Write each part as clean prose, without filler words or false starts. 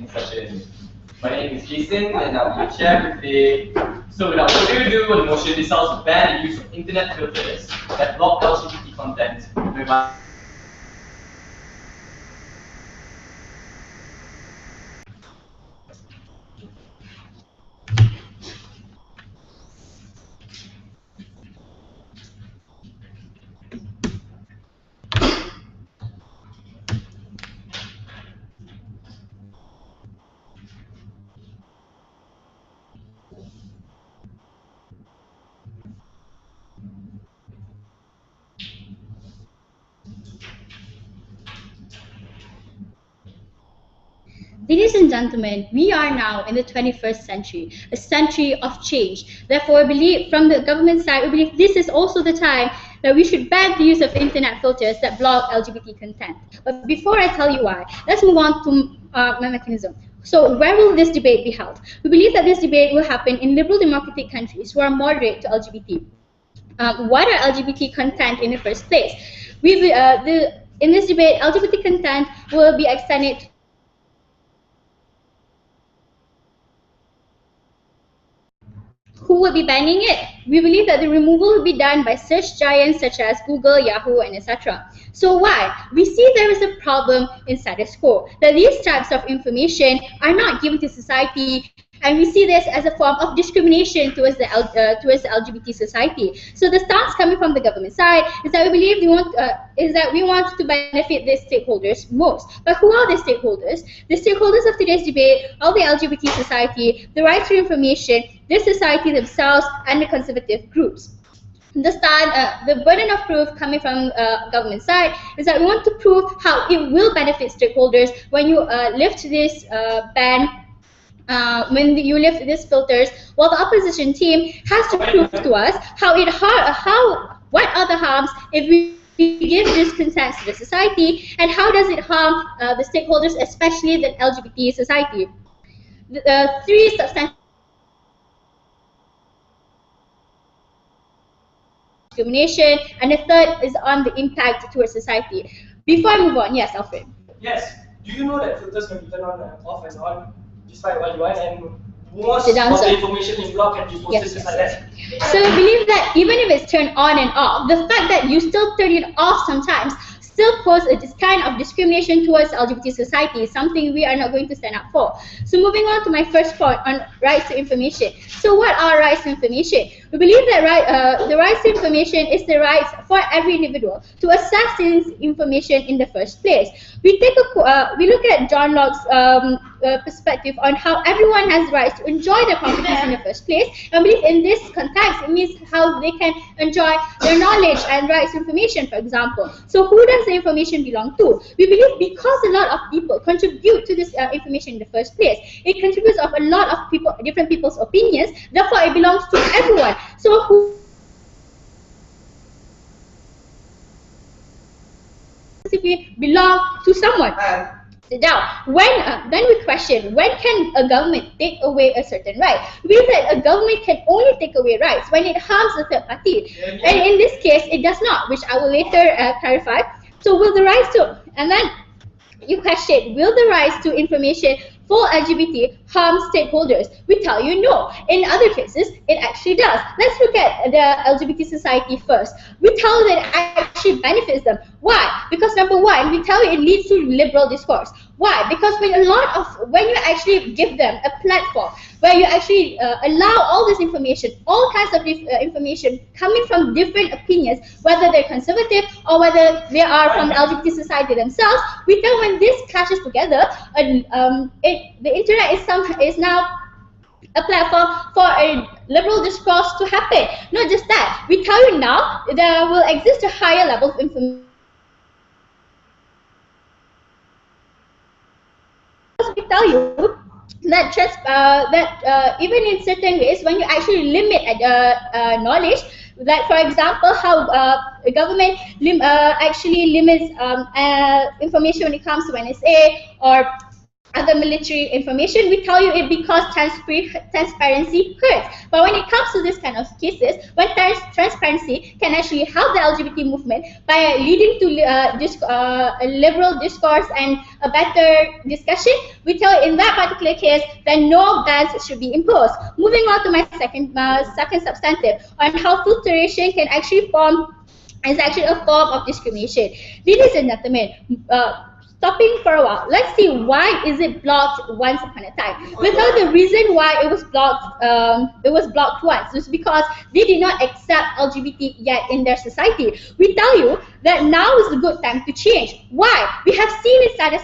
this session. My name is Jason, and I'll be the chair for today. So without further ado, the motion is to ban the use of internet filters that block LGBT content, whereby Ladies and gentlemen, we are now in the 21st century, a century of change. Therefore, I believe from the government side, we believe this is also the time that we should ban the use of internet filters that block LGBT content. But before I tell you why, let's move on to my mechanism. So where will this debate be held? We believe that this debate will happen in liberal democratic countries who are moderate to LGBT. What are LGBT content in the first place? In this debate, LGBT content will be extended. Who will be banning it? We believe that the removal will be done by search giants such as Google, Yahoo, and etc. So why? We see there is a problem in status quo, that these types of information are not given to society, and we see this as a form of discrimination towards the LGBT society. So the stance coming from the government side is that we believe we want to benefit these stakeholders most. But who are the stakeholders? The stakeholders of today's debate are the LGBT society, the right to information, the society themselves, and the conservative groups. The burden of proof coming from government side is that we want to prove how it will benefit stakeholders when you lift this ban. When you lift these filters, while the opposition team has to prove to us what are the harms if we give this consent to the society, and how does it harm the stakeholders, especially the LGBT society. Three substantial discrimination, and the third is on the impact towards society. Before I move on, yes, Alfred. Yes. Do you know that filters can be turned on and off and on just like what you want, and most of the information in block can be posted just like that? So I believe that even if it's turned on and off, the fact that you still turn it off sometimes still poses this kind of discrimination towards LGBT society is something we are not going to stand up for. So moving on to my first point on rights to information. So what are rights to information? We believe that the rights to information is the rights for every individual to access this information in the first place. We look at John Locke's perspective on how everyone has rights to enjoy their properties in the first place. And I believe in this context, it means how they can enjoy their knowledge and rights to information, for example. So who does the information belong to? We believe because a lot of people contribute to this information in the first place, it contributes of a lot of people, different people's opinions, therefore it belongs to everyone. So who belong to someone? Now, then we question, when can a government take away a certain right? We believe that a government can only take away rights when it harms a third party. And in this case, it does not, which I will later clarify. So will the rights to, and then you question, will the rights to information for LGBT harm stakeholders? We tell you no. In other cases, it actually does. Let's look at the LGBT society first. We tell you that it actually benefits them. Why? Because number one, we tell you it leads to liberal discourse. Why? Because when you actually give them a platform where you actually allow all this information, all kinds of information coming from different opinions, whether they're conservative or whether they are from the LGBT society themselves, we tell when this clashes together, the internet is now a platform for a liberal discourse to happen. Not just that, we tell you now there will exist a higher level of information. We tell you that even in certain ways, when you actually limit knowledge, like for example, how the government actually limits information when it comes to NSA, or other military information, we tell you it because transparency hurts. But when it comes to this kind of cases, when transparency can actually help the LGBT movement by leading to a liberal discourse and a better discussion, we tell you in that particular case that no bans should be imposed. Moving on to my second substantive on how filtration can actually is actually a form of discrimination. Ladies and gentlemen, stopping for a while, let's see why is it blocked once upon a time. We tell the reason why it was blocked once is because they did not accept LGBT yet in their society. We tell you that now is a good time to change. Why? We have seen in status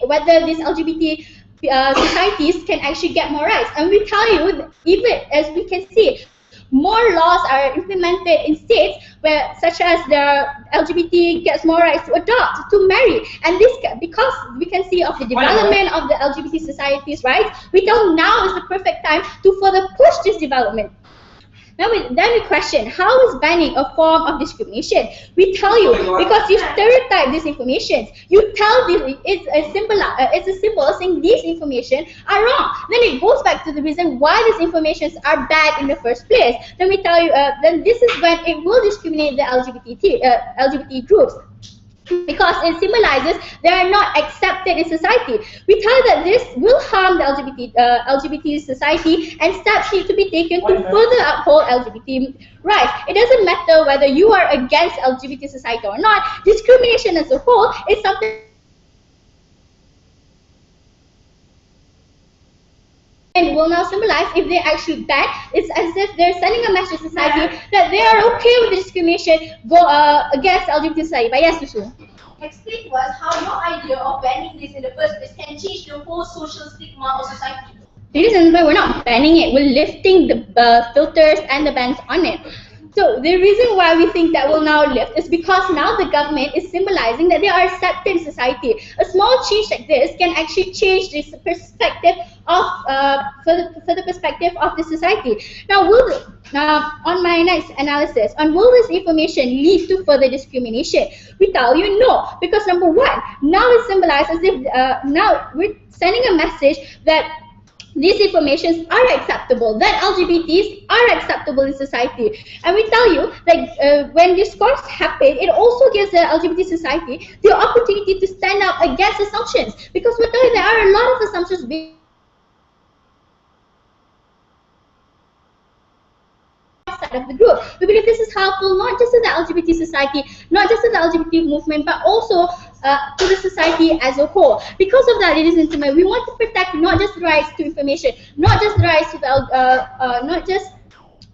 whether these LGBT societies can actually get more rights, and we tell you, even as we can see, more laws are implemented in states where, such as the LGBT gets more rights to adopt, to marry, and this because we can see of the development of the LGBT societies' rights. We tell now is the perfect time to further push this development. Now then we question, how is banning a form of discrimination? We tell you because you stereotype this information. You tell this it's a symbol saying these information are wrong. Then it goes back to the reason why these informations are bad in the first place. Then we tell you then this is when it will discriminate the LGBT groups, because it symbolizes they are not accepted in society. We tell that this will harm the LGBT society, and steps need to be taken to further uphold LGBT rights. It doesn't matter whether you are against LGBT society or not. Discrimination as a whole is something and will now symbolize if they actually ban. It's as if they're sending a message to society that they are okay with discrimination against LGBT society. But yes, Susu. Explain to us how your idea of banning this in the first place can change the whole social stigma of society. Ladies and gentlemen, we're not banning it, we're lifting the filters and the bans on it. So the reason why we think that will now lift is because now the government is symbolizing that they are accepted in society. A small change like this can actually change this perspective of for the perspective of the society. Now, on my next analysis, will this information lead to further discrimination? We tell you no, because number one, now it symbolizes as if now we're sending a message that these informations are acceptable, that LGBTs are acceptable in society. And we tell you that when discourse happens, it also gives the LGBT society the opportunity to stand up against assumptions, because we tell you there are a lot of assumptions being side of the group. We believe this is helpful not just to the LGBT society, not just to the LGBT movement, but also to the society as a whole. Because of that, ladies and gentlemen, we want to protect not just the rights to information, not just the rights to the not just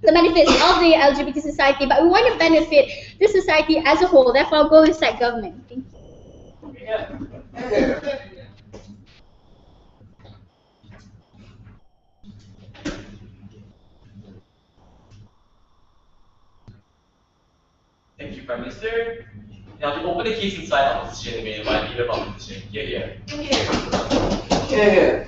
the benefits of the LGBT society, but we want to benefit the society as a whole. Therefore, go inside government. Thank you. Thank you, Prime Minister. Now, to open the case inside opposition again by leader of opposition. Here. Here.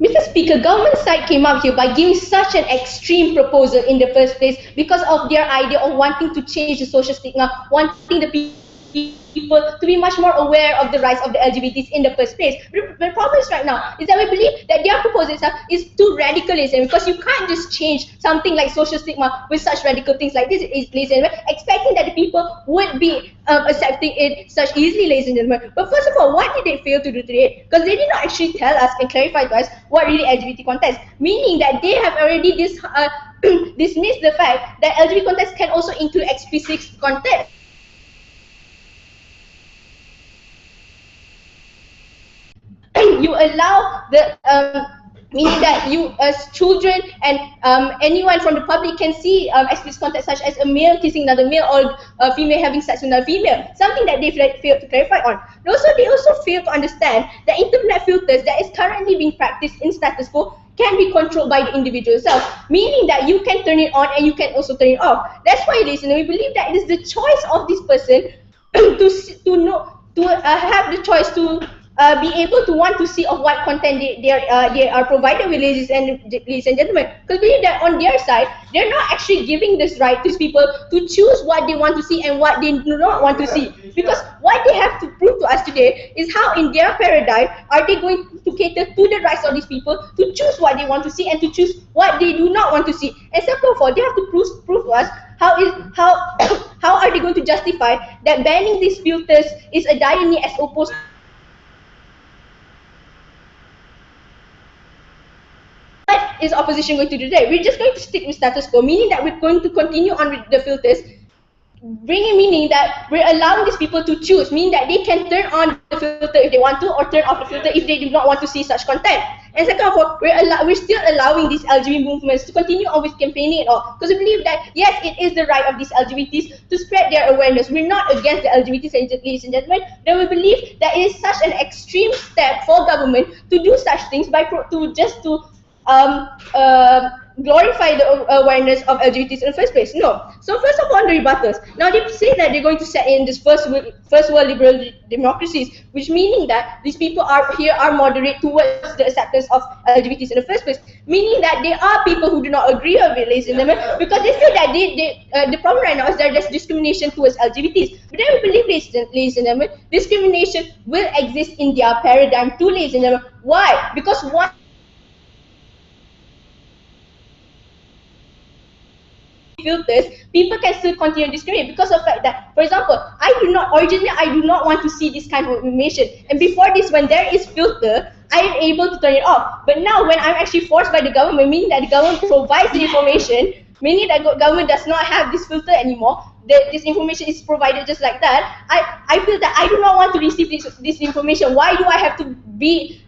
Mr. Speaker, government side came up here by giving such an extreme proposal in the first place because of their idea of wanting to change the social stigma, wanting the people to be much more aware of the rights of the LGBTs in the first place. The problem is right now is that we believe that their proposal itself is too radicalism, because you can't just change something like social stigma with such radical things like this, ladies and gentlemen, expecting that the people would be accepting it such easily, ladies and gentlemen. But first of all, what did they fail to do today? Because they did not actually tell us and clarify to us what really LGBT context, meaning that they have already dismissed the fact that LGBT context can also include explicit context. you allow the meaning that you as children and anyone from the public can see explicit content such as a male kissing another male or a female having sex with another female, something that they fail to clarify on. And also, they also fail to understand that internet filters that is currently being practiced in status quo can be controlled by the individual itself, meaning that you can turn it on and you can also turn it off. That's why, listener, we believe that it is the choice of this person to have the choice to be able to want to see of what content they are provided with, ladies and gentlemen. Because we believe that on their side, they're not actually giving this right to people to choose what they want to see and what they do not want to see. Because what they have to prove to us today is how in their paradigm are they going to cater to the rights of these people to choose what they want to see and to choose what they do not want to see. And so therefore, they have to prove to us how are they going to justify that banning these filters is a dire need as opposed. What is opposition going to do today? We're just going to stick with status quo, meaning that we're going to continue on with the filters, meaning that we're allowing these people to choose, meaning that they can turn on the filter if they want to or turn off the filter if they do not want to see such content. And second of all, we're still allowing these LGBT movements to continue on with campaigning and all, because we believe that yes, it is the right of these LGBTs to spread their awareness. We're not against the LGBTs, ladies and gentlemen, but we believe that it is such an extreme step for government to do such things glorify the awareness of LGBTs in the first place. No. So first of all, the rebuttals. Now they say that they're going to set in this first world liberal democracies, which meaning that these people are moderate towards the acceptance of LGBTs in the first place. Meaning that there are people who do not agree with it, ladies and gentlemen, because they say that the problem right now is that there's discrimination towards LGBTs. But then we believe, ladies and gentlemen, discrimination will exist in their paradigm too, ladies and gentlemen. Why? Because one filters, people can still continue to discriminate because of the fact that, for example, I do not want to see this kind of information, and before this, when there is filter, I am able to turn it off. But now when I'm actually forced by the government, meaning that the government provides the information, meaning that government does not have this filter anymore, this information is provided just like that, I feel that I do not want to receive this information. Why do I have to be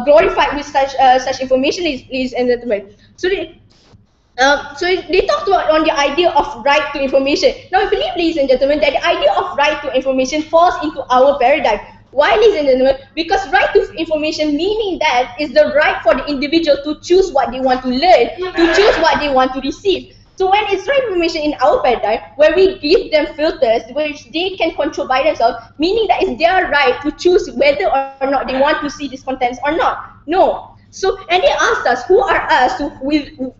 glorified with such information, ladies and gentlemen? So they talked about on the idea of right to information. Now, I believe, ladies and gentlemen, that the idea of right to information falls into our paradigm. Why, ladies and gentlemen? Because right to information, meaning that is the right for the individual to choose what they want to learn, to choose what they want to receive. So when it's right information in our paradigm, where we give them filters which they can control by themselves, meaning that it's their right to choose whether or not they want to see these contents or not. No. So, and they asked us, who are us to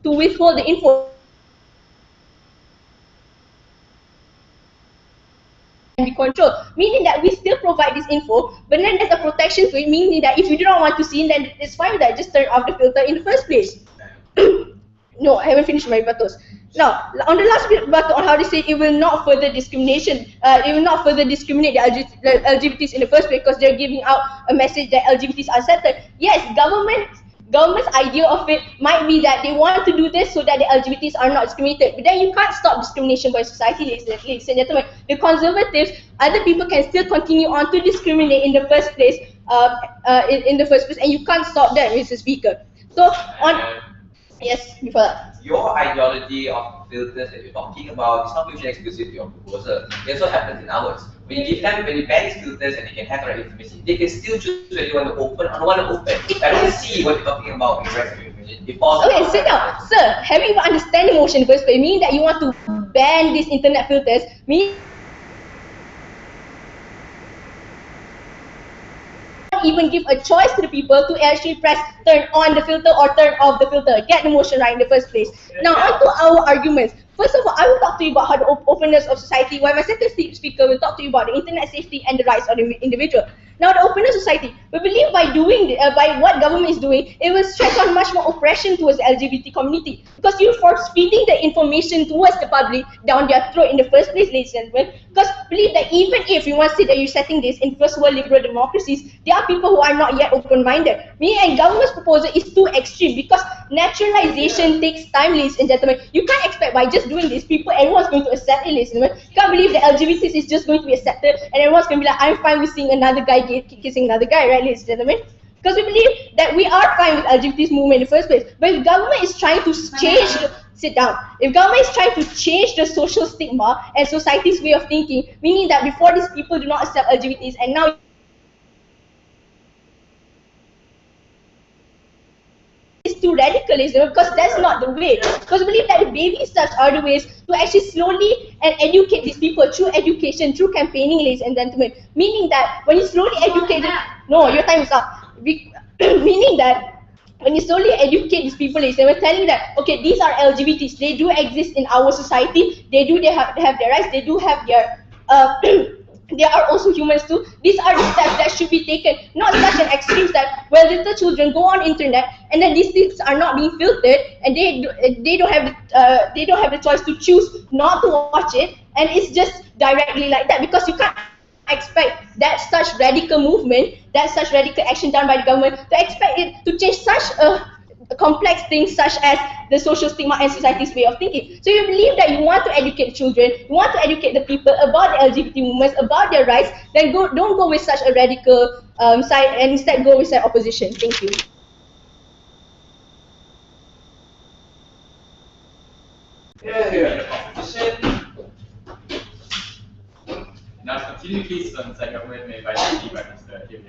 withhold the info and be controlled, meaning that we still provide this info, but then there's a protection to it, meaning that if you do not want to see, then it's fine with that, just turn off the filter in the first place. No, I haven't finished my rebuttals. Now, on the last rebuttal on how they say it will not further discrimination, it will not further discriminate the LGBTs in the first place because they're giving out a message that LGBTs are accepted. Yes, government's idea of it might be that they want to do this so that the LGBTs are not discriminated. But then you can't stop discrimination by society, ladies and gentlemen. The conservatives, other people can still continue on to discriminate in the first place, and you can't stop that, Mr. Speaker. So yes, before that. Your ideology of filters that you're talking about is not mutually exclusive to your proposal. It also happens in ours. When you ban these filters and they can have the right information, they can still choose whether you want to open or not want to open. I don't see what you're talking about in the rest of your information. Okay, so now, sir, having you understand the motion first, but meaning that you want to ban these internet filters, meaning even give a choice to the people to actually press turn on the filter or turn off the filter. Get the motion right in the first place. Now, on to our arguments. First of all, I will talk to you about how the openness of society, while my second speaker will talk to you about the internet safety and the rights of the individual. Now, the openness society, we believe by by what government is doing, it will strike on much more oppression towards the LGBT community, because you're force feeding the information towards the public down their throat in the first place, ladies and gentlemen. Because believe that even if you want to say that you're setting this in first world liberal democracies, there are people who are not yet open-minded. Me and government's proposal is too extreme because naturalization takes time, ladies and gentlemen. You can't expect by just doing this, everyone's going to accept it, ladies and gentlemen. You can't believe that LGBTs is just going to be accepted and everyone's going to be like, I'm fine with seeing another guy kissing another guy, right, ladies and gentlemen? because we believe that we are fine with LGBT movement in the first place. But if government is trying to change, sit down. If government is trying to change the social stigma and society's way of thinking, meaning that before these people do not accept LGBTs, and now to radicalism, because that's not the way. Because we believe that the baby steps are the ways to actually slowly and educate these people through education, through campaigning, ladies and gentlemen. Meaning that when you slowly educate them, no, your time is up. Meaning that when you slowly educate these people, ladies, and we're telling that, okay, these are LGBTs, they do exist in our society, they have their rights, they do have their they are also humans too. These are the steps that should be taken, not such an extreme step where little children go on internet and then these things are not being filtered and they don't have the choice to choose not to watch it, and it's just directly like that, because you can't expect that such radical movement, that such radical action done by the government, to expect it to change such a complex things such as the social stigma and society's way of thinking. So you believe that you want to educate children, you want to educate the people about the LGBT movements, about their rights, then don't go with such a radical side, and instead go with side opposition. Thank you. Now continue please on side government made by Mr. Kim.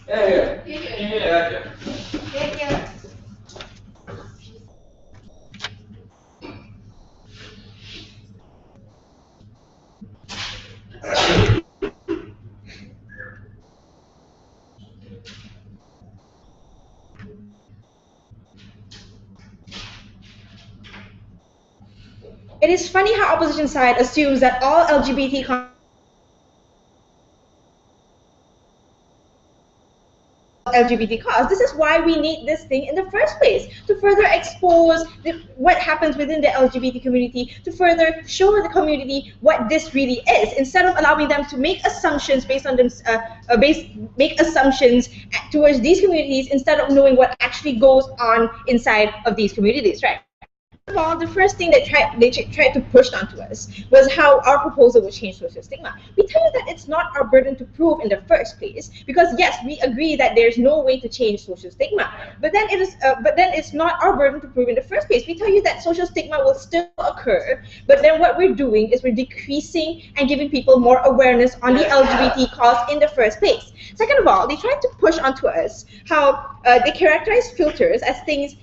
Yeah. It is funny how opposition side assumes that all LGBT LGBT cause. This is why we need this thing in the first place, to further expose what happens within the LGBT community, to further show the community what this really is, instead of allowing them to make assumptions based on them, make assumptions towards these communities instead of knowing what actually goes on inside of these communities, right? First of all, the first thing they tried to push onto us was how our proposal would change social stigma. We tell you that it's not our burden to prove in the first place, because yes, we agree that there's no way to change social stigma. But then it's not our burden to prove in the first place. We tell you that social stigma will still occur, but then what we're doing is we're decreasing and giving people more awareness on the LGBT cause in the first place. Second of all, they tried to push onto us how they characterize filters as things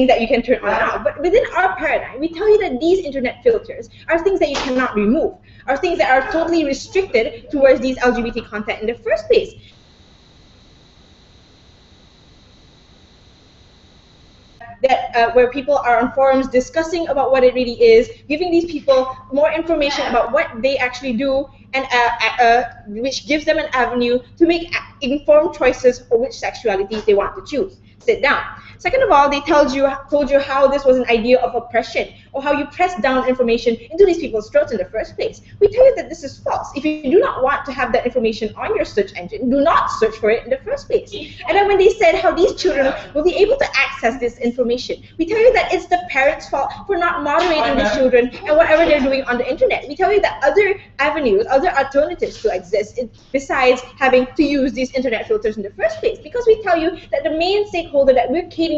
that you can turn on and off. But within our paradigm, we tell you that these internet filters are things that you cannot remove, are things that are totally restricted towards these LGBT content in the first place. That where people are on forums discussing about what it really is, giving these people more information about what they actually do, and which gives them an avenue to make informed choices for which sexuality they want to choose. Sit down. Second of all, they told you how this was an idea of oppression, or how you press down information into these people's throats in the first place. We tell you that this is false. If you do not want to have that information on your search engine, do not search for it in the first place. And then when they said how these children will be able to access this information, we tell you that it's the parents' fault for not moderating the children and whatever they're doing on the internet. We tell you that other avenues, other alternatives to exist besides having to use these internet filters in the first place, because we tell you that the main stakeholder that we're catering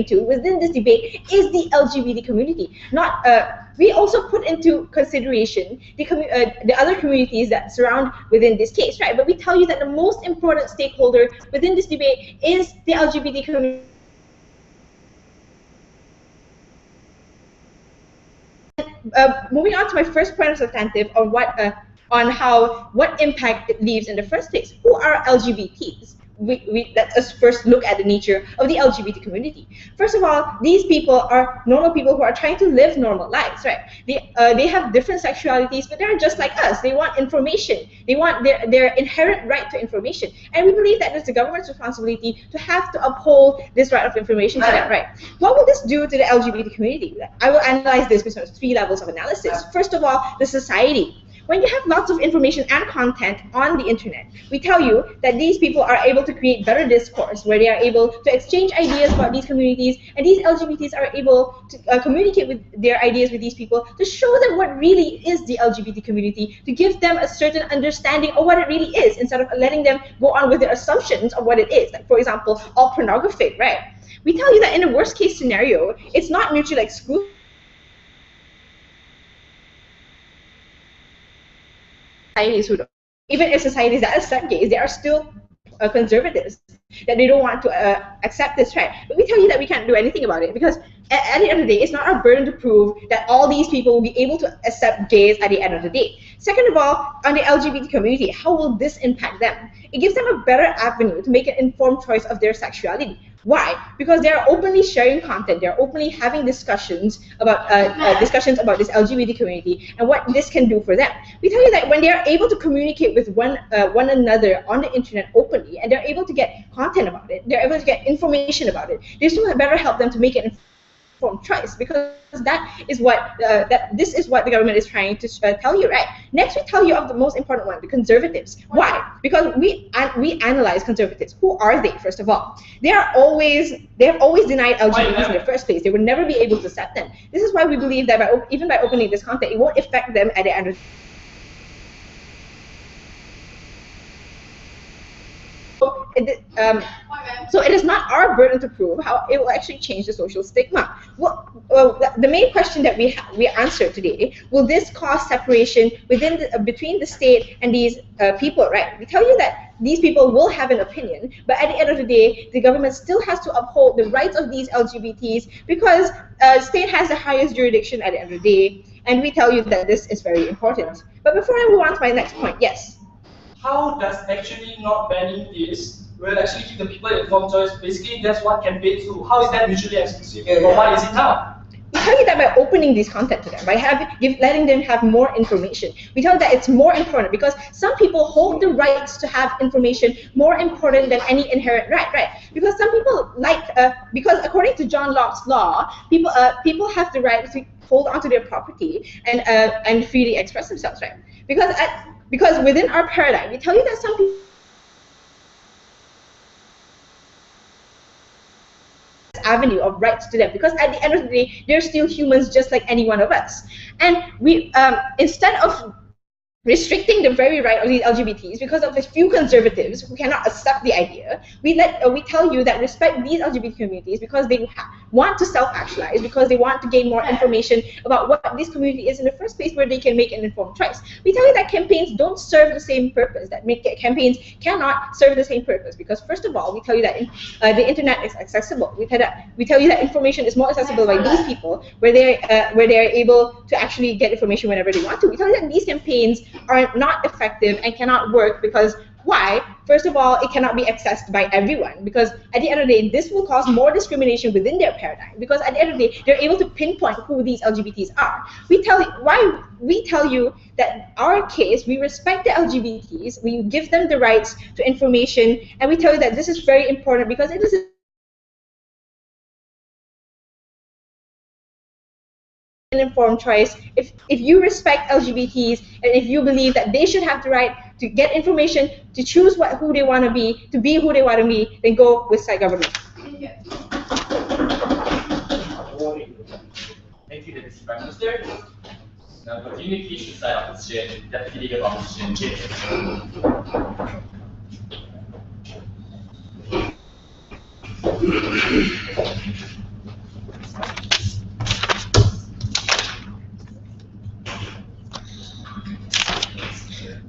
to within this debate is the LGBT community. Not we also put into consideration the other communities that surround within this case, right? But we tell you that the most important stakeholder within this debate is the LGBT community. Moving on to my first point of substantive on what impact it leaves in the first place. Who are LGBTs? let us first look at the nature of the LGBT community. First of all, these people are normal people who are trying to live normal lives, right? They have different sexualities, but they're just like us. They want information. They want their inherent right to information, and we believe that it's the government's responsibility to have to uphold this right of information to them, right? What will this do to the LGBT community? I will analyze this with 3 levels of analysis. First of all, the society. When you have lots of information and content on the internet, we tell you that these people are able to create better discourse, where they are able to exchange ideas about these communities, and these LGBTs are able to communicate with their ideas with these people to show them what really is the LGBT community, to give them a certain understanding of what it really is, instead of letting them go on with their assumptions of what it is. Like, for example, all pornographic, right? We tell you that in a worst case scenario, it's not mutually exclusive. Even if societies that accept gays, they are still conservatives, that they don't want to accept this, right? But we tell you that we can't do anything about it, because at the end of the day, it's not our burden to prove that all these people will be able to accept gays at the end of the day. Second of all, on the LGBT community, how will this impact them? It gives them a better avenue to make an informed choice of their sexuality. Why? Because they're openly sharing content, they're openly having discussions about this LGBT community and what this can do for them. We tell you that when they're able to communicate with one another on the internet openly, and they're able to get content about it, they're able to get information about it, this will better help them to make an informed choice, because that is what this is what the government is trying to tell you, right? Next, we tell you of the most important one, the conservatives. Why? Because we analyze conservatives. Who are they? First of all, they have always denied LGBTs in the first place. They would never be able to accept them. This is why we believe that even by opening this content, it won't affect them at the end of the so it is not our burden to prove how it will actually change the social stigma. The main question that we answered today: will this cause separation between the state and these people? Right? We tell you that these people will have an opinion, but at the end of the day, the government still has to uphold the rights of these LGBTs, because state has the highest jurisdiction at the end of the day, and we tell you that this is very important. But before I move on to my next point, yes. How does actually not banning this will actually give the people informed choice? Basically, that's what campaigns do. How is that mutually exclusive? But why is it now? We tell you that by opening this content to them, by letting them have more information. We tell you that it's more important, because some people hold the rights to have information more important than any inherent right? Because some people because according to John Locke's law, people have the right to hold onto their property and freely express themselves, right? Because within our paradigm, we tell you that some people avenue of rights to them, because at the end of the day, they're still humans just like any one of us. And we instead of restricting the very right of these LGBTs because of a few conservatives who cannot accept the idea, we tell you that respect these LGBT communities, because they want to self-actualize, because they want to gain more information about what this community is in the first place, where they can make an informed choice. We tell you that campaigns don't serve the same purpose, that campaigns cannot serve the same purpose, because first of all, we tell you that the internet is accessible. We tell you that information is more accessible by these people, where they are able to actually get information whenever they want to. We tell you that these campaigns are not effective and cannot work, because why? First of all, it cannot be accessed by everyone, because at the end of the day, this will cause more discrimination within their paradigm, because at the end of the day, they're able to pinpoint who these LGBTs are. We tell you that our case, we respect the LGBTs, we give them the rights to information, and we tell you that this is very important, because it is an informed choice. If you respect LGBTs, and if you believe that they should have the right to get information, to choose who they want to be who they want to be, then go with side government. Thank you, Deputy Prime Minister. Now continue please to side opposition, Deputy Leader of Opposition, James.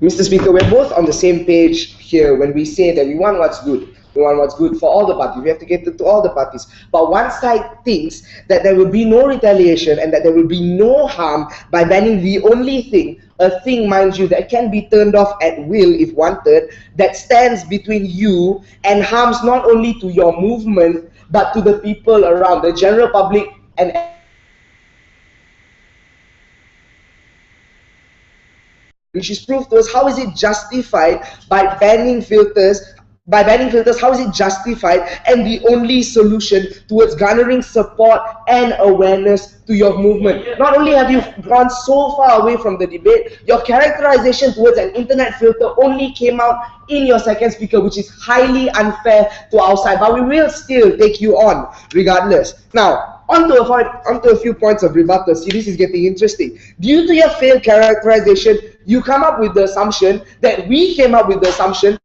Mr. Speaker, we're both on the same page here when we say that we want what's good. We want what's good for all the parties. We have to get to all the parties. But one side thinks that there will be no retaliation and that there will be no harm by banning the only thing a thing, mind you, that can be turned off at will if wanted, that stands between you and harms not only to your movement, but to the people around, the general public, and which is proof to us. How is it justified by banning filters? By banning filters, how is it justified and the only solution towards garnering support and awareness to your movement? Not only have you gone so far away from the debate, your characterization towards an internet filter only came out in your second speaker, which is highly unfair to our side, but we will still take you on regardless. Now, onto a few points of rebuttal. See, this is getting interesting. Due to your failed characterization, you come up with the assumption that we came up with the assumption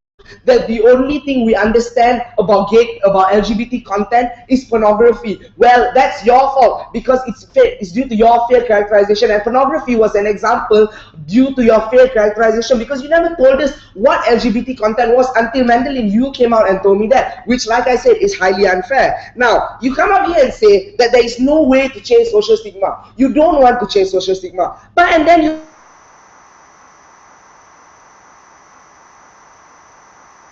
that the only thing we understand about LGBT content is pornography. Well, that's your fault, because it's due to your failed characterization, and pornography was an example due to your failed characterization, because you never told us what LGBT content was until Mandolin you came out and told me that, which, like I said, is highly unfair. Now, you come up here and say that there is no way to change social stigma. You don't want to change social stigma, and then you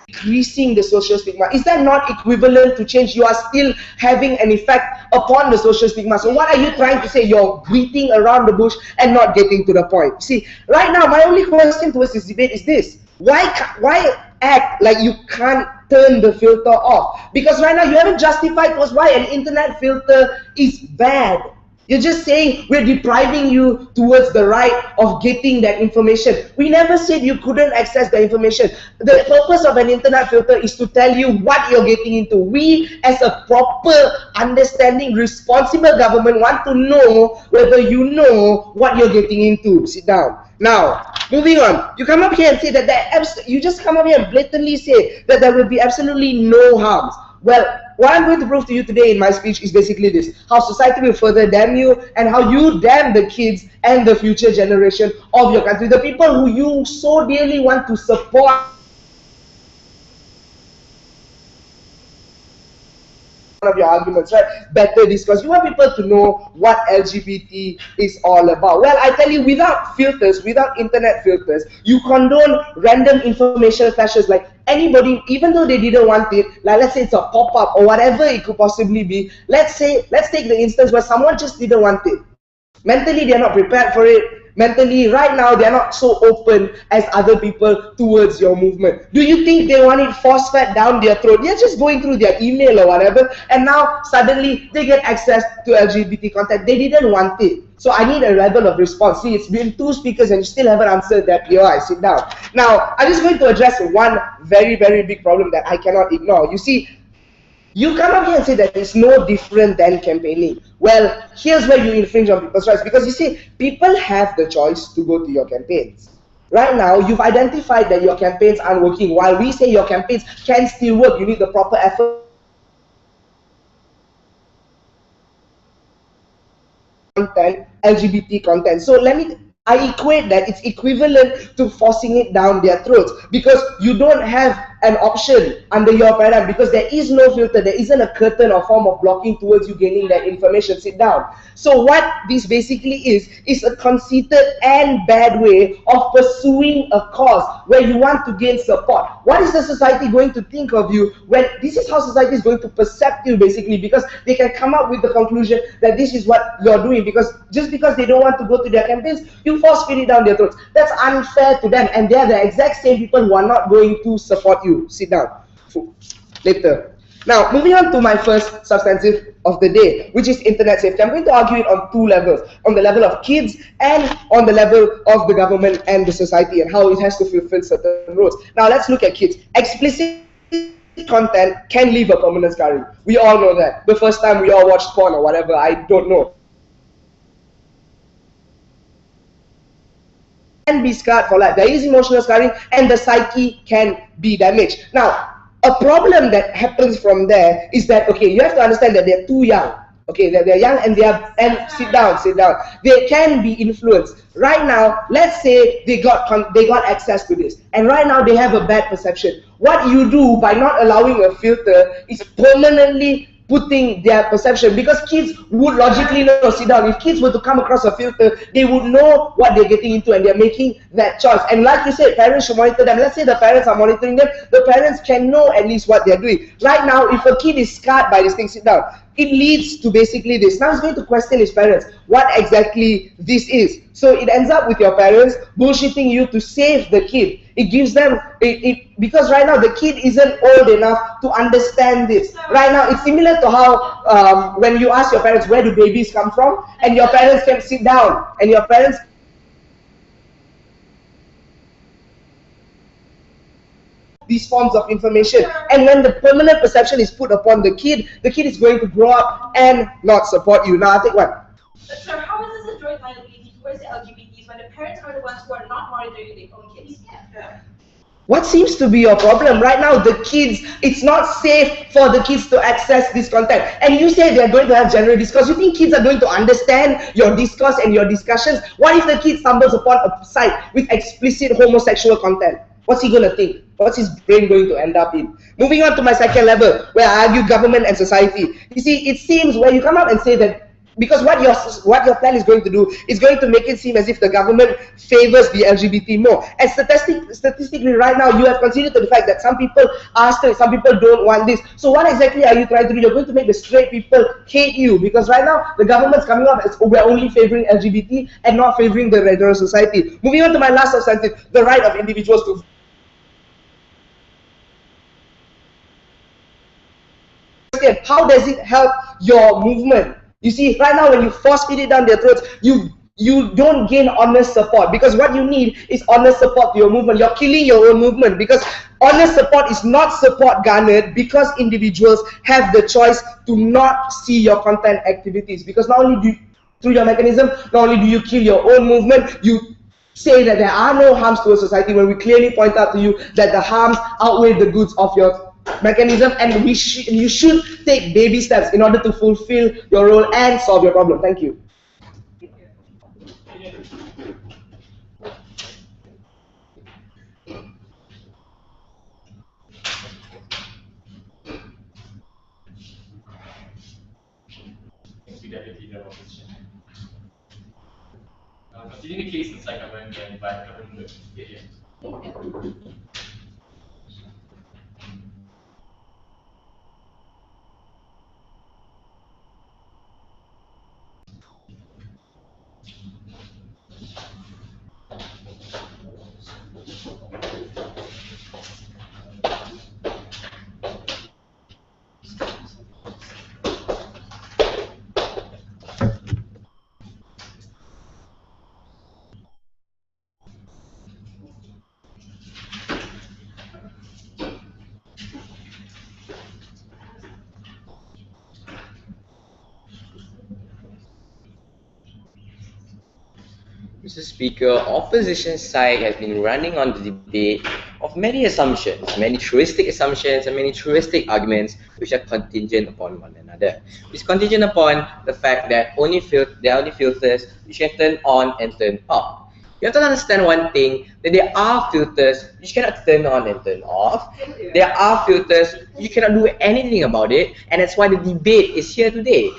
increasing the social stigma. Is that not equivalent to change? You are still having an effect upon the social stigma. So what are you trying to say? You're beating around the bush and not getting to the point. See, right now, my only question towards this debate is this: why act like you can't turn the filter off? Because right now you haven't justified to us why an internet filter is bad. You're just saying we're depriving you towards the right of getting that information. We never said you couldn't access the information. The purpose of an internet filter is to tell you what you're getting into. We, as a proper, understanding, responsible government, want to know whether you know what you're getting into. Sit down. Now, moving on. You come up here and say that you just come up here and blatantly say that there will be absolutely no harms. Well, what I'm going to prove to you today in my speech is basically this: how society will further damn you, and how you damn the kids and the future generation of your country, the people who you so dearly want to support. One of your arguments, right? Better discuss. You want people to know what LGBT is all about. Well, I tell you, without filters, without internet filters, you condone random information flashes. Like anybody, even though they didn't want it, like let's say it's a pop-up or whatever it could possibly be. Let's take the instance where someone just didn't want it. Mentally, they're not prepared for it. Mentally, right now, they're not so open as other people towards your movement. Do you think they want it force-fed down their throat? They're just going through their email or whatever, and now suddenly they get access to LGBT content. They didn't want it. So I need a level of response. See, it's been 2 speakers and you still haven't answered that. Here, I sit down. Now, I'm just going to address one very, very big problem that I cannot ignore. You see, you come up here and say that it's no different than campaigning. Well, here's where you infringe on people's rights, because you see, people have the choice to go to your campaigns. Right now, you've identified that your campaigns aren't working. While we say your campaigns can still work, you need the proper effort. Content, LGBT content. So I equate that it's equivalent to forcing it down their throats, because you don't have an option under your paradigm, because there is no filter, there isn't a curtain or form of blocking towards you gaining that information. Sit down. So what this basically is a conceited and bad way of pursuing a cause where you want to gain support. What is the society going to think of you when this is how society is going to perceive you, basically, because they can come up with the conclusion that this is what you're doing, because just because they don't want to go to their campaigns, you force feed it down their throats. That's unfair to them, and they're the exact same people who are not going to support you. Sit down. Later. Now, moving on to my first substantive of the day, which is internet safety. I'm going to argue it on 2 levels: on the level of kids and on the level of the government and the society, and how it has to fulfill certain roles. Now, let's look at kids. Explicit content can leave a permanent scarring. We all know that. The first time we all watched porn or whatever, I don't know, can be scarred for life. There is emotional scarring, and the psyche can be damaged. Now, a problem that happens from there is that, okay, you have to understand that they're too young. Okay, they're young and sit down. They can be influenced. Right now, let's say they got access to this, and right now they have a bad perception. What you do by not allowing a filter is permanently putting their perception, because kids would logically know, sit down, if kids were to come across a filter, they would know what they're getting into and they're making that choice. And like you said, parents should monitor them. Let's say the parents are monitoring them, the parents can know at least what they're doing. Right now, if a kid is scarred by this thing, sit down, it leads to basically this. Now he's going to question his parents what exactly this is. So it ends up with your parents bullshitting you to save the kid. It gives them, because right now the kid isn't old enough to understand this. Right now it's similar to how when you ask your parents where do babies come from, and your parents can sit down and your parents these forms of information, and when the permanent perception is put upon the kid is going to grow up and not support you. Now I'll take one. But sir, how is this a joint liability towards the LGBTs when the parents are the ones who are not monitoring their own kids? Yeah. What seems to be your problem? Right now, the kids, it's not safe for the kids to access this content. And you say they're going to have general discourse. You think kids are going to understand your discourse and your discussions? What if the kid stumbles upon a site with explicit homosexual content? What's he going to think? What's his brain going to end up in? Moving on to my second level, where I argue government and society. You see, it seems where you come out and say that because what your plan is going to do is going to make it seem as if the government favors the LGBT more. And statistically right now, you have considered the fact that some people are straight, some people don't want this. So what exactly are you trying to do? You're going to make the straight people hate you, because right now the government's coming up as we're only favoring LGBT and not favoring the regular society. Moving on to my last substantive, the right of individuals to how does it help your movement? You see, right now when you force feed it down their throats, you don't gain honest support, because what you need is honest support to your movement. You're killing your own movement, because honest support is not support garnered because individuals have the choice to not see your content activities. Because not only do you, through your mechanism, not only do you kill your own movement, you say that there are no harms to a society, when we clearly point out to you that the harms outweigh the goods of your mechanism, and you should take baby steps in order to fulfill your role and solve your problem. Thank you. Considering the case inside government and by government area. Mr. Speaker, opposition side has been running on the debate of many assumptions, many truistic assumptions and many truistic arguments which are contingent upon one another. It's contingent upon the fact that there are only filters which can turn on and turn off. You have to understand one thing, that there are filters which cannot turn on and turn off. There are filters you cannot do anything about it, and that's why the debate is here today.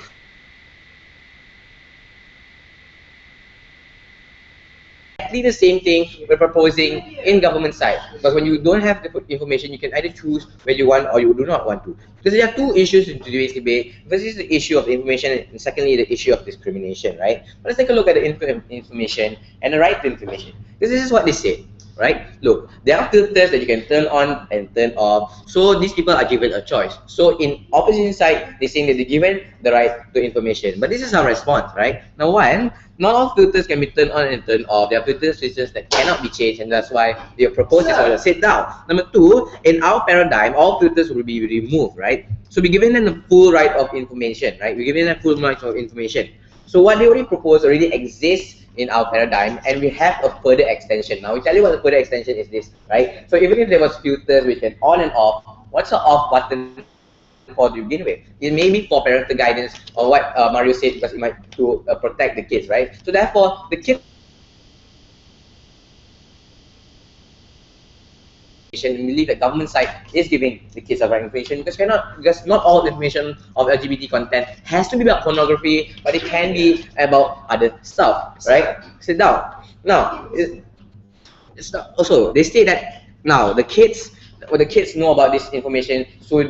Exactly the same thing we're proposing in government side, because when you don't have the information, you can either choose whether you want or you do not want to. Because there are two issues in today's debate. First is the issue of information, and secondly the issue of discrimination, right? But let's take a look at the information and the right to information. Because this is what they say, right? Look, there are filters that you can turn on and turn off, so these people are given a choice. So in opposition side, they're saying that they're given the right to information. But this is our response, right? Now one, not all filters can be turned on and turned off. There are filter switches that cannot be changed, and that's why they propose this order. Sit down. Number two, in our paradigm, all filters will be removed, right? So we're giving them the full right of information, right? We're giving them full right of information. So what they already propose already exists in our paradigm, and we have a further extension. Now we tell you what the further extension is this, right? So even if there was filters which can on and off, what's the off button for to begin with? It may be for parental guidance, or what Mario said, because it might to protect the kids, right? So therefore, the kids We believe that government side is giving the kids the right information because not all information of LGBT content has to be about pornography, but it can be about other stuff, right? Sit down. Now, it's not, also they say that now the kids know about this information, so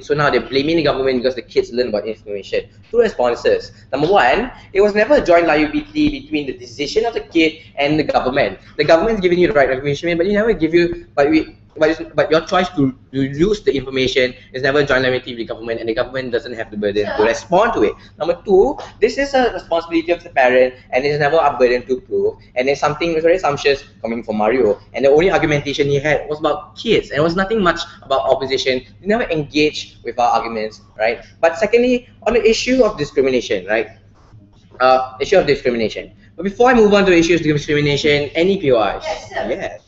so now they're blaming the government because the kids learn about information. Two responses. Number one, it was never a joint liability between the decision of the kid and the government. The government is giving you the right information, but you never give you, but your choice to use the information is never a joint liability with the government, and the government doesn't have the burden to respond to it. Number two, this is a responsibility of the parent, and it's never a burden to prove, and it's something very assumptions coming from Mario, and the only argumentation he had was about kids, and it was nothing much about opposition. He never engaged with our arguments, right? But secondly, on the issue of discrimination, right? Issue of discrimination. But before I move on to issues of discrimination, any POIs? Yes, sir. Yes.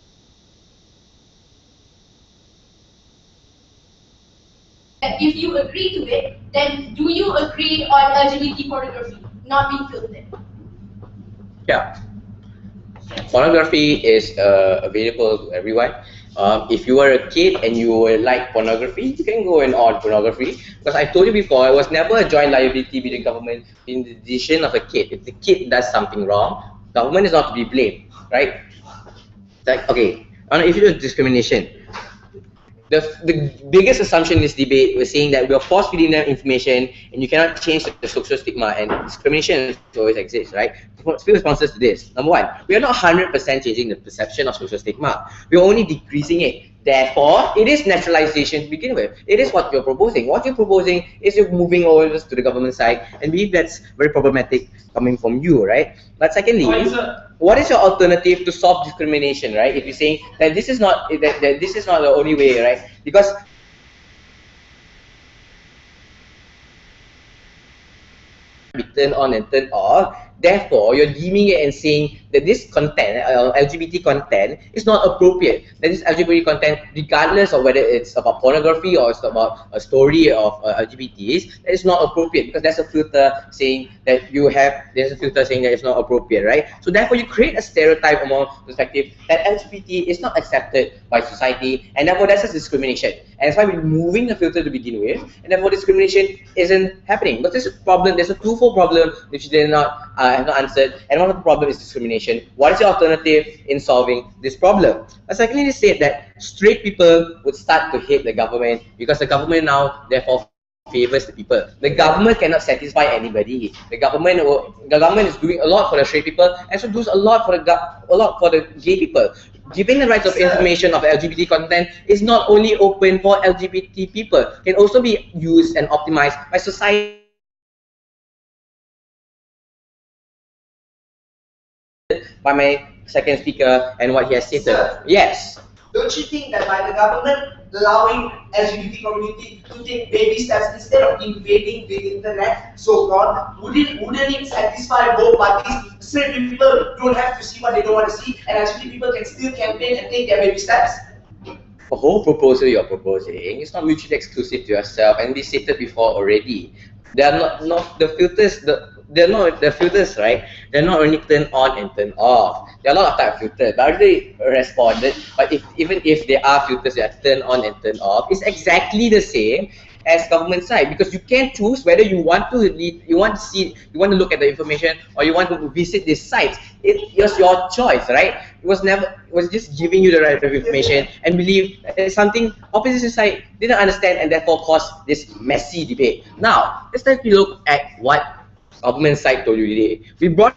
If you agree to it, then do you agree on LGBT pornography not being filtered? Yeah. Pornography is available to everyone. If you are a kid and you like pornography, you can go and on pornography. Because I told you before, it was never a joint liability with the government in the decision of a kid. If the kid does something wrong, government is not to be blamed, right? Like, okay, on the issue of discrimination, the biggest assumption in this debate was saying that we are force feeding them information and you cannot change the social stigma, and discrimination always exists, right? Few responses to this. Number one, we are not 100% changing the perception of social stigma. We are only decreasing it. Therefore, it is naturalization to begin with. It is what you're proposing. What you're proposing is you're moving over to the government side, and believe that's very problematic coming from you, right? But secondly, what is your alternative to solve discrimination, right? If you're saying that this is not that this is not the only way, right? Because be turned on and turned off. Therefore, you're deeming it and saying that this content, LGBT content, is not appropriate. That this LGBT content, regardless of whether it's about pornography or it's about a story of LGBTs, that is not appropriate because there's a filter saying that there's a filter saying that it's not appropriate, right? So therefore, you create a stereotype among perspective that LGBT is not accepted by society, and therefore that's a discrimination. And that's why we're removing the filter to begin with, and therefore discrimination isn't happening. But there's a problem, there's a twofold problem which they have not answered, and one of the problem is discrimination. What is your alternative in solving this problem? But secondly, they said that straight people would start to hate the government because the government now therefore favors the people. The government cannot satisfy anybody. The government is doing a lot for the straight people, and so does a lot for the gay people. Giving the rights of information of LGBT content is not only open for LGBT people, can also be used and optimized by society. By my second speaker and what he has stated. Sir, yes. don't you think that by the government allowing LGBT community to take baby steps instead of invading the internet, so-called, wouldn't it satisfy both parties? Straight people don't have to see what they don't want to see, and LGBT people can still campaign and take their baby steps? The whole proposal you're proposing is not mutually exclusive to yourself, and we stated before already. They are not the filters. They're not the filters, right? They're not only turned on and turned off. There are a lot of type of filters. But I already responded. But even if there are filters that are turned on and turned off, it's exactly the same as government side, because you can choose whether you want to read, you want to look at the information, or you want to visit these sites. It was your choice, right? It was just giving you the right of information, and believe it's something opposition side didn't understand, and therefore caused this messy debate. Now let's take a look at what government side told you today. We brought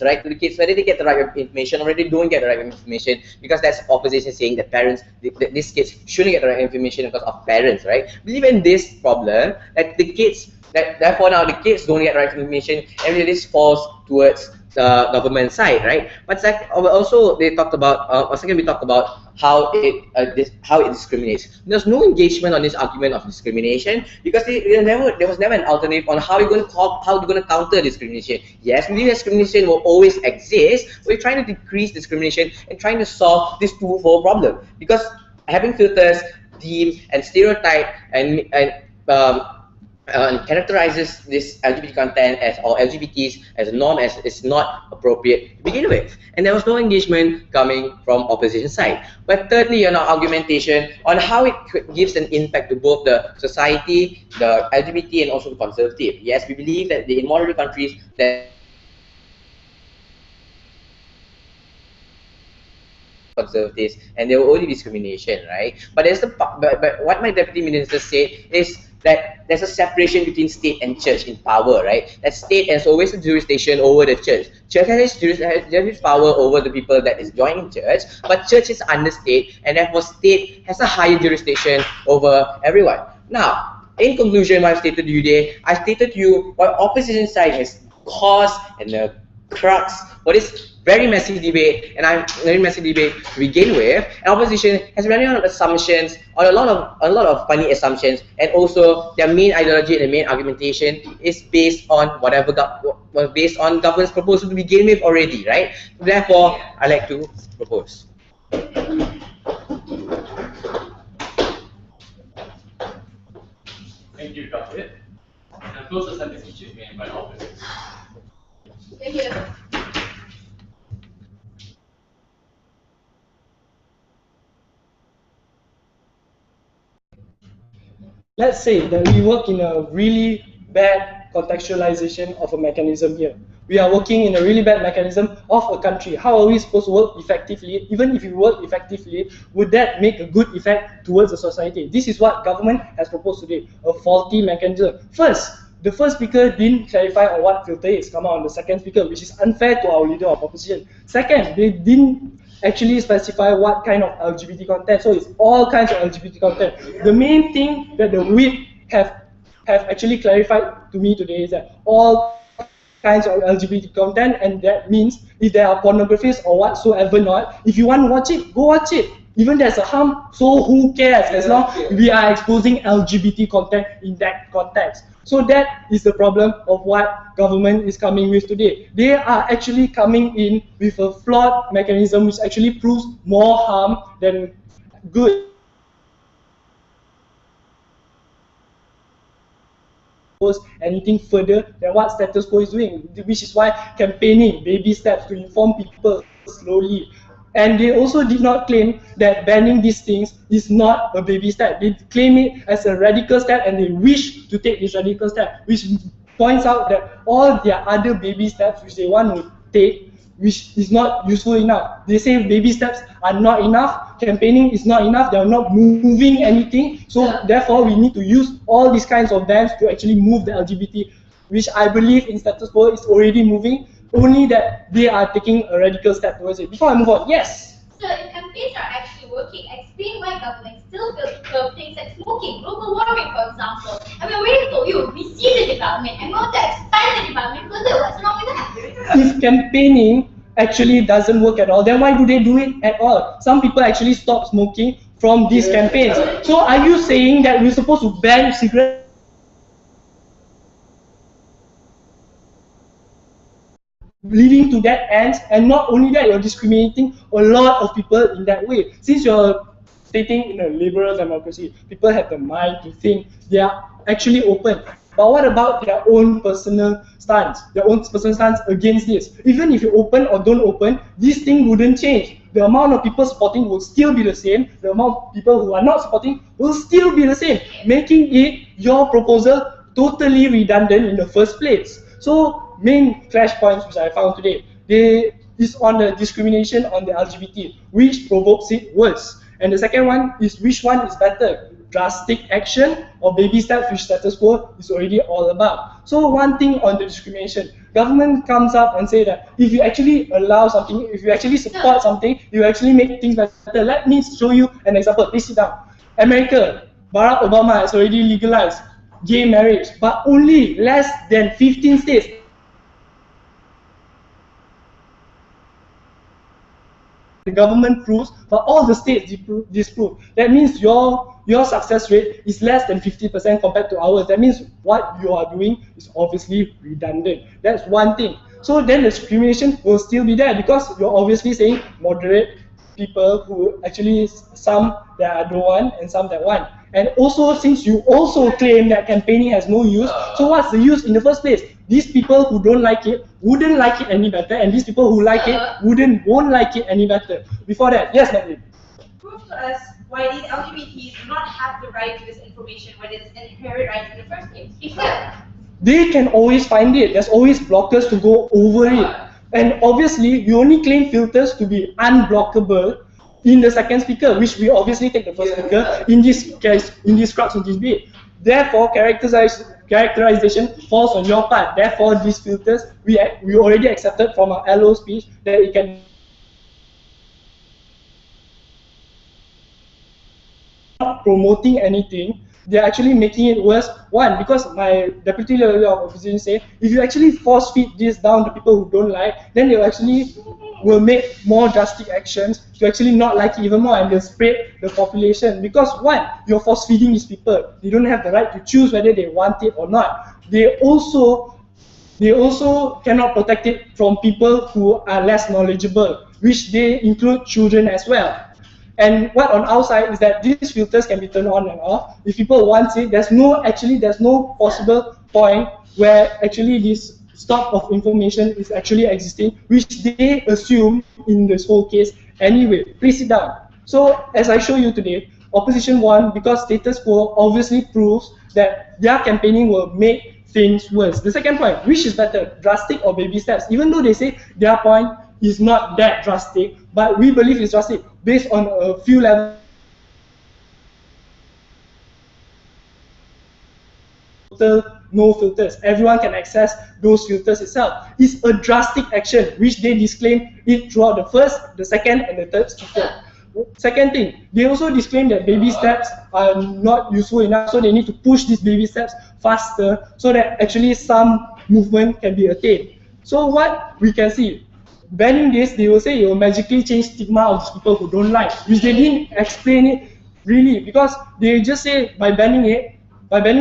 right to the kids, whether they get the right information or whether they don't get the right information, because that's opposition saying that parents, these kids shouldn't get the right information because of parents, right? Believe in this problem that the kids, therefore now the kids don't get the right information, and this falls towards the government side, right? But also they talked about, second we talked about how it discriminates. There's no engagement on this argument of discrimination because there was never an alternative on how you're going to counter discrimination. Yes, we believe discrimination will always exist. We're trying to decrease discrimination and trying to solve this twofold problem, because having filters, deem, and stereotype and characterizes this LGBT content as or LGBTs as a norm as is not appropriate to begin with, and there was no engagement coming from opposition side. But thirdly, our argumentation on how it gives an impact to both the society, the LGBT, and also the conservative. Yes, we believe that in moderate countries that conservatives and there will only be discrimination, right? But there's but what my deputy minister said is that there's a separation between state and church in power, right? That state has always a jurisdiction over the church. Church has power over the people that is joining church, but church is under state, and therefore state has a higher jurisdiction over everyone. Now, in conclusion, what I've stated to you today, I stated to you what opposition side has caused and the crux for this very messy debate, and I'm very messy debate to begin with. And opposition has running on assumptions, on a lot of funny assumptions, and also their main ideology and their main argumentation is based on whatever based on government's proposal to begin with already, right? Therefore, I like to propose. Thank you, Khalid. And close the sentence teachers may invite all visitors. Thank you. Let's say that we work in a really bad contextualization of a mechanism here. We are working in a really bad mechanism of a country. How are we supposed to work effectively? Even if we work effectively, would that make a good effect towards the society? This is what government has proposed today, a faulty mechanism. First, the first speaker didn't clarify on what filter is come out on the second speaker, which is unfair to our leader of opposition. Second, they didn't actually specify what kind of LGBT content, so it's all kinds of LGBT content. The main thing that the whip have actually clarified to me today is that all kinds of LGBT content, and that means if there are pornographies or whatsoever not, if you want to watch it, go watch it. Even there's a harm, so who cares, as long as we are exposing LGBT content in that context. So that is the problem of what government is coming with today. They are actually coming in with a flawed mechanism which actually proves more harm than good. Anything further than what status quo is doing, which is why campaigning, baby steps to inform people slowly. And they also did not claim that banning these things is not a baby step. They claim it as a radical step, and they wish to take this radical step, which points out that all their other baby steps which they want to take, which is not useful enough. They say baby steps are not enough, campaigning is not enough, they are not moving anything, so therefore we need to use all these kinds of bans to actually move the LGBT, which I believe in status quo is already moving, only that they are taking a radical step towards it. Before I move on, yes? So if campaigns are actually working, explain why government still curb things like smoking, global warming, for example. I mean, I already told you, we see the development and want to expand the development further. What's wrong with that? If campaigning actually doesn't work at all, then why do they do it at all? Some people actually stop smoking from these campaigns. So are you saying that we're supposed to ban cigarettes? Leading to that ends, and not only that, you're discriminating a lot of people in that way. Since you're stating in a liberal democracy, people have the mind to think, they are actually open. But what about their own personal stance? Their own personal stance against this? Even if you open or don't open, this thing wouldn't change. The amount of people supporting will still be the same. The amount of people who are not supporting will still be the same, making it, your proposal, totally redundant in the first place. So, main clash points which I found today, is on the discrimination on the LGBT, which provokes it worse. And the second one is which one is better, drastic action or baby steps, which status quo is already all about. So one thing on the discrimination, government comes up and say that if you actually allow something, if you actually support something, you actually make things better. Let me show you an example. Please sit down. America, Barack Obama has already legalized gay marriage, but only less than 15 states. The government proves, but all the states disprove. That means your success rate is less than 50% compared to ours. That means what you are doing is obviously redundant. That's one thing. So then the discrimination will still be there, because you're obviously saying moderate people who actually, some that don't want and some that want. And also, since you also claim that campaigning has no use, so what's the use in the first place? These people who don't like it wouldn't like it any better, and these people who like it won't like it any better. Before that, yes, Madeline. Prove to us why these LGBTs do not have the right to this information when it is an inherent right in the first place. Because They can always find it. There's always blockers to go over it. And obviously, you only claim filters to be unblockable in the second speaker, which we obviously take the first speaker in this case, in this crux of this debate. Therefore, characterization falls on your part. Therefore, these filters, we already accepted from our LO speech that it can not promoting anything. They're actually making it worse. One, because my deputy leader of opposition say, if you actually force feed this down to people who don't like, then they will make more drastic actions to actually not like it even more, and they'll spread the population. Because one, you're force feeding these people. They don't have the right to choose whether they want it or not. They also cannot protect it from people who are less knowledgeable, which they include children as well. And what on our side is that these filters can be turned on and off. If people want it, there's no possible point where actually this stock of information is actually existing, which they assume in this whole case anyway. Please sit down. So as I show you today, opposition won because status quo obviously proves that their campaigning will make things worse. The second point, which is better, drastic or baby steps? Even though they say their point is not that drastic, but we believe it's drastic based on a few levels. No filters. Everyone can access those filters itself. It's a drastic action which they disclaim it throughout the first, the second, and the third speaker. Second thing, they also disclaim that baby steps are not useful enough, so they need to push these baby steps faster so that actually some movement can be attained. So what we can see, banning this, they will say it will magically change stigma of these people who don't like, which they didn't explain it really, because they just say by banning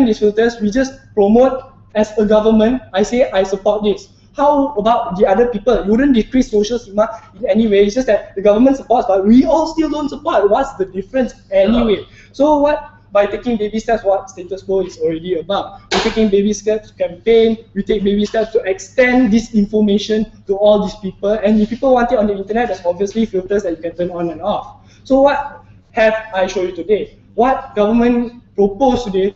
these filters, we just promote as a government, I say I support this. How about the other people? You wouldn't decrease social stigma in any way. It's just that the government supports, but we all still don't support. What's the difference anyway? So what? By taking baby steps, what status quo is already about. We're taking baby steps to campaign, we take baby steps to extend this information to all these people, and if people want it on the internet, there's obviously filters that you can turn on and off. So what have I shown you today? What government proposed today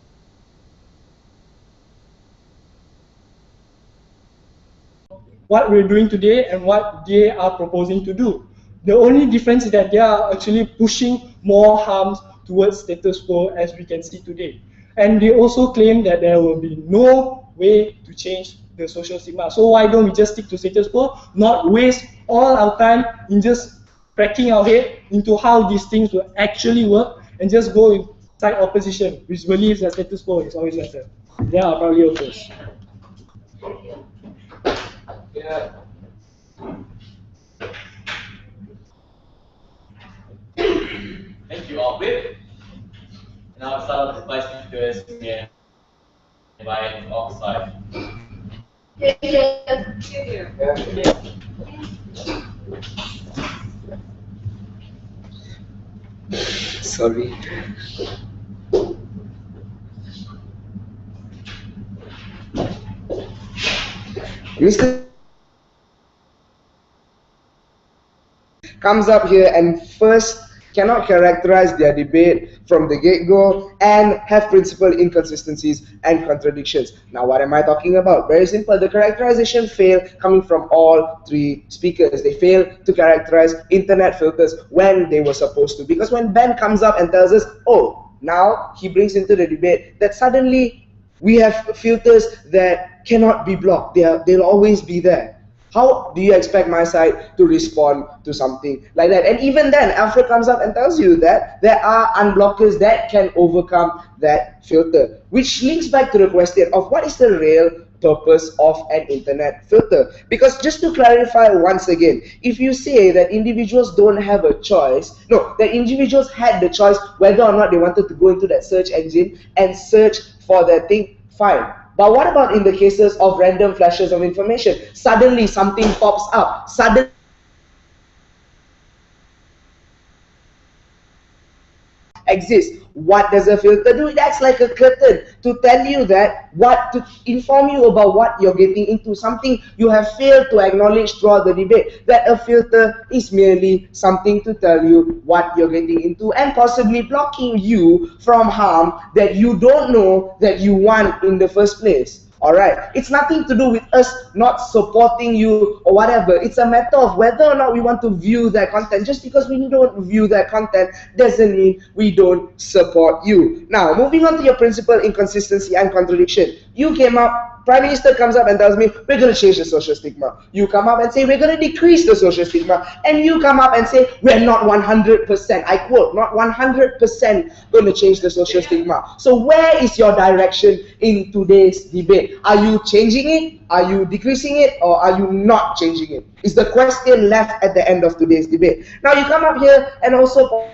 what we're doing today and what they are proposing to do. The only difference is that they are actually pushing more harms towards status quo, as we can see today. And they also claim that there will be no way to change the social stigma. So why don't we just stick to status quo, not waste all our time in just cracking our head into how these things will actually work, and just go inside opposition, which believes that status quo is always better. They are probably opposed. Yeah. Thank you all. Now I'll start with the vice speakers again by offside. Sorry. Mr. comes up here and first cannot characterize their debate from the get-go and have principal inconsistencies and contradictions. Now, what am I talking about? Very simple. The characterization failed coming from all three speakers. They failed to characterize internet filters when they were supposed to. Because when Ben comes up and tells us, oh, now he brings into the debate that suddenly we have filters that cannot be blocked. They'll always be there. How do you expect my side to respond to something like that? And even then, Alfred comes up and tells you that there are unblockers that can overcome that filter, which links back to the question of what is the real purpose of an internet filter. Because just to clarify once again, if you say that individuals don't have a choice, no, that individuals had the choice whether or not they wanted to go into that search engine and search for that thing, fine. But what about in the cases of random flashes of information? Suddenly something pops up. Suddenly exists. what does a filter do? It acts like a curtain to tell you that to inform you about what you're getting into, something you have failed to acknowledge throughout the debate, that a filter is merely something to tell you what you're getting into and possibly blocking you from harm that you don't know that you want in the first place. Alright, it's nothing to do with us not supporting you or whatever. It's a matter of whether or not we want to view that content. Just because we don't view that content doesn't mean we don't support you. Now, moving on to your principal inconsistency and contradiction. You came up, Prime Minister comes up and tells me, we're going to change the social stigma. You come up and say, we're going to decrease the social stigma. And you come up and say, we're not 100%, I quote, not 100% going to change the social stigma. So where is your direction in today's debate? Are you changing it? Are you decreasing it? Or are you not changing it? Is the question left at the end of today's debate. Now you come up here and also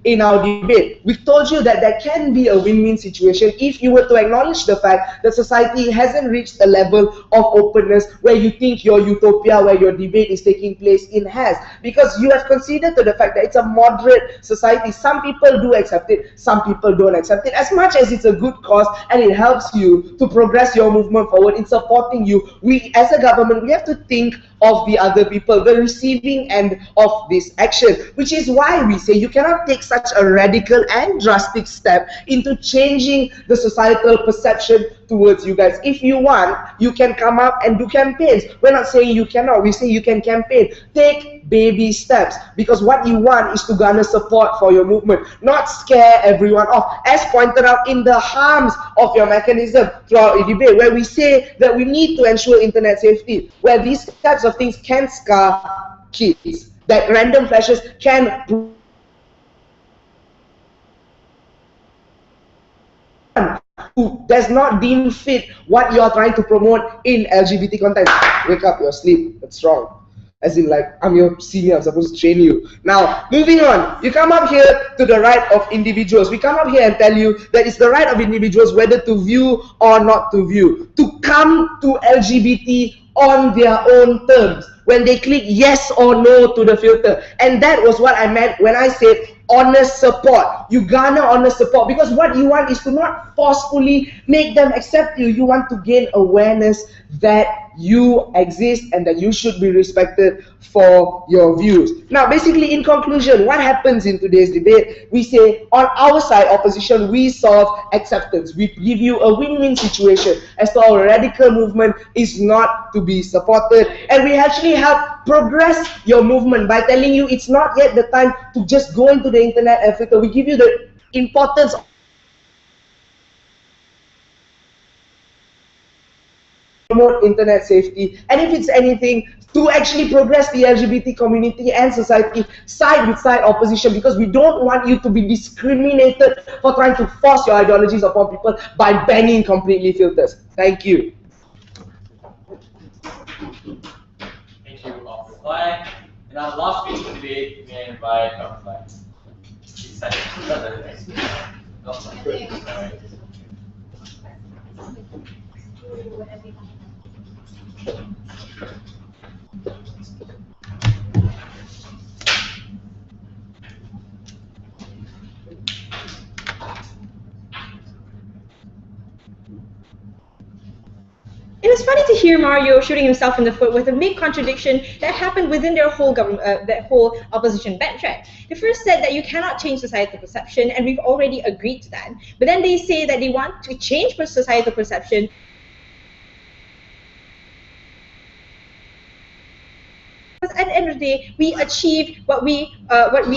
in our debate, we told you that there can be a win-win situation if you were to acknowledge the fact that society hasn't reached a level of openness where you think your utopia, where your debate is taking place in has. Because you have considered to the fact that it's a moderate society. Some people do accept it, some people don't accept it. As much as it's a good cause and it helps you to progress your movement forward in supporting you, we as a government, we have to think of the other people, the receiving end of this action, which is why we say you cannot take such a radical and drastic step into changing the societal perception towards you guys. If you want, you can come up and do campaigns. We're not saying you cannot, we say you can campaign. Take baby steps, because what you want is to garner support for your movement, not scare everyone off, as pointed out in the harms of your mechanism throughout a debate, where we say that we need to ensure internet safety, where these types of things can scar kids, that random flashes can who does not deem fit what you are trying to promote in LGBT content. Wake up, you're asleep, that's wrong. As in, like, I'm your senior, I'm supposed to train you. Now, moving on, you come up here to the right of individuals. We come up here and tell you that it's the right of individuals whether to view or not to view, to come to LGBT on their own terms, when they click yes or no to the filter. And that was what I meant when I said honest support. You garner honest support, because what you want is to not forcefully make them accept you. You want to gain awareness that you exist and that you should be respected for your views. Now, basically, in conclusion, what happens in today's debate? We say, on our side, opposition, we solve acceptance. We give you a win-win situation as to our radical movement is not to be supported. And we actually help progress your movement by telling you it's not yet the time to just go into the internet and filter. We give you the importance of promote internet safety, and if it's anything, to actually progress the LGBT community and society side with side opposition, because we don't want you to be discriminated for trying to force your ideologies upon people by banning completely filters. Thank you. Thank you, Dr. Fly. And our last speech of the debate, may I invite Dr. Fly. It was funny to hear Mario shooting himself in the foot with a big contradiction that happened within their whole government, that whole opposition bench, right? They first said that you cannot change societal perception, and we've already agreed to that. But then they say that they want to change societal perception because at the end of the day, we achieve what we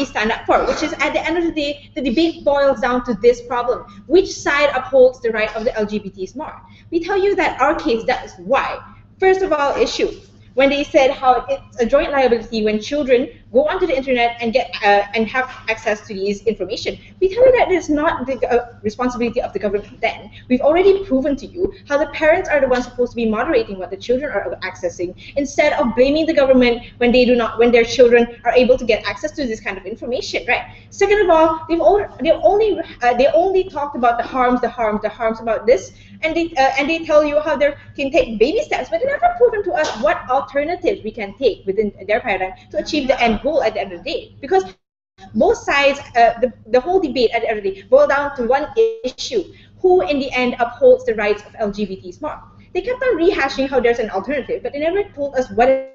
stand up for, which is, at the end of the day, the debate boils down to this problem: which side upholds the right of the LGBTs more? We tell you that our case, that is why. First of all, issue when they said how it's a joint liability when children go onto the internet and get and have access to these information. We tell you that it's not the responsibility of the government then. We've already proven to you how the parents are the ones supposed to be moderating what the children are accessing, instead of blaming the government when they do not, when their children are able to get access to this kind of information, right? Second of all, they only talked about the harms about this and they tell you how they can take baby steps, but they never proven to us what alternatives we can take within their paradigm to achieve the end goal at the end of the day. Because both sides, the whole debate at the end of the day boiled down to one issue: who in the end upholds the rights of LGBTs more. They kept on rehashing how there's an alternative, but they never told us what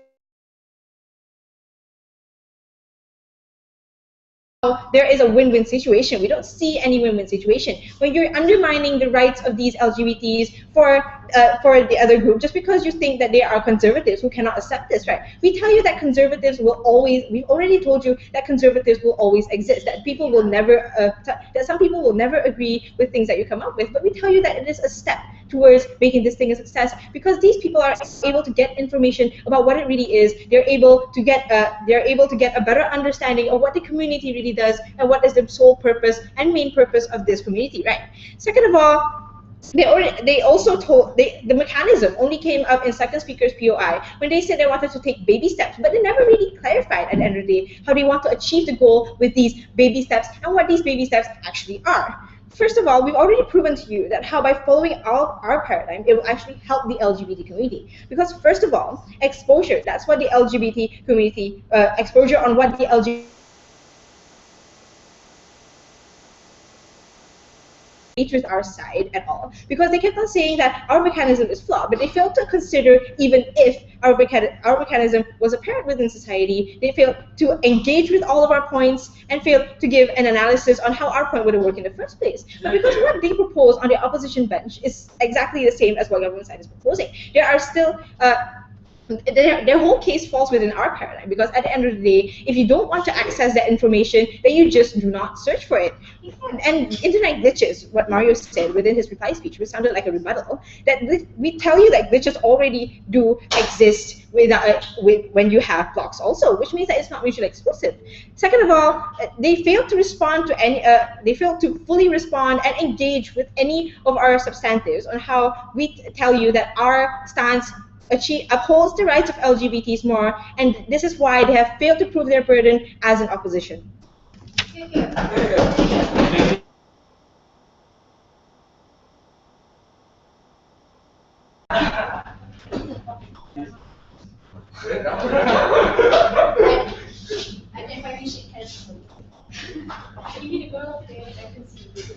there is a win-win situation. We don't see any win-win situation when you're undermining the rights of these LGBTs for the other group just because you think that they are conservatives who cannot accept this, right? We tell you that conservatives will always. We've already told you that conservatives will always exist. That people will never. That some people will never agree with things that you come up with. But we tell you that it is a step towards making this thing a success because these people are able to get information about what it really is. They're able to get a better understanding of what the community really does and what is the sole purpose and main purpose of this community, right? Second of all, they also told the mechanism only came up in second speaker's POI when they said they wanted to take baby steps, but they never really clarified at the end of the day how they want to achieve the goal with these baby steps and what these baby steps actually are. First of all, we've already proven to you that how by following our paradigm, it will actually help the LGBT community. Because first of all, exposure, that's what the LGBT community, exposure on what the LGBT with our side at all, because they kept on saying that our mechanism is flawed, but they failed to consider even if our mechanism was apparent within society. They failed to engage with all of our points and failed to give an analysis on how our point would have worked in the first place. But because what they propose on the opposition bench is exactly the same as what government side is proposing, there are still their whole case falls within our paradigm, because at the end of the day, if you don't want to access that information, then you just do not search for it. And internet glitches, what Mario said within his reply speech, which sounded like a rebuttal, that we tell you that glitches already do exist when you have blocks also, which means that it's not mutually exclusive. Second of all, they failed to respond to any, they failed to fully respond and engage with any of our substantives on how we tell you that our stance upholds the rights of LGBTs more, and this is why they have failed to prove their burden as an opposition. I can see